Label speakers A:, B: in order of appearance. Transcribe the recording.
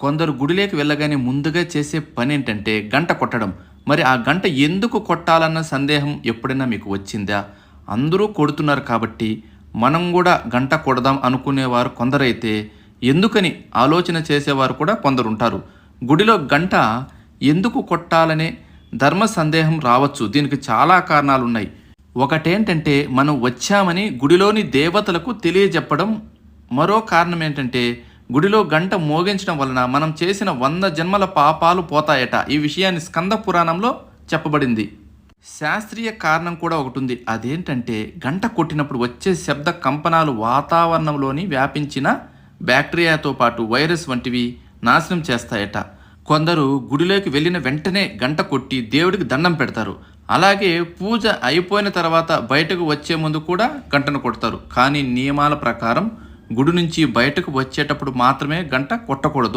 A: కొందరు గుడిలోకి వెళ్ళగానే ముందుగా చేసే పని ఏంటంటే గంట కొట్టడం. మరి ఆ గంట ఎందుకు కొట్టాలన్న సందేహం ఎప్పుడైనా మీకు వచ్చిందా? అందరూ కొడుతున్నారు కాబట్టి మనం కూడా గంట కొడదాం అనుకునేవారు కొందరైతే, ఎందుకని ఆలోచన చేసేవారు కూడా కొందరుంటారు. గుడిలో గంట ఎందుకు కొట్టాలనే ధర్మ సందేహం రావచ్చు. దీనికి చాలా కారణాలున్నాయి. ఒకటేంటంటే మనం వచ్చామని గుడిలోని దేవతలకు తెలియజెప్పడం. మరో కారణం ఏంటంటే గుడిలో గంట మోగించడం వలన మనం చేసిన 100 జన్మల పాపాలు పోతాయట. ఈ విషయాన్ని స్కంద పురాణంలో చెప్పబడింది. శాస్త్రీయ కారణం కూడా ఒకటి ఉంది. అదేంటంటే గంట కొట్టినప్పుడు వచ్చే శబ్ద కంపనాలు వాతావరణంలోని వ్యాపించిన బ్యాక్టీరియాతో పాటు వైరస్ వంటివి నాశనం చేస్తాయట. కొందరు గుడిలోకి వెళ్ళిన వెంటనే గంట కొట్టి దేవుడికి దండం పెడతారు. అలాగే పూజ అయిపోయిన తర్వాత బయటకు వచ్చే ముందు కూడా గంటను కొడతారు. కానీ నియమాల ప్రకారం గుడి నుంచి బయటకు వచ్చేటప్పుడు మాత్రమే గంట కొట్టకూడదు.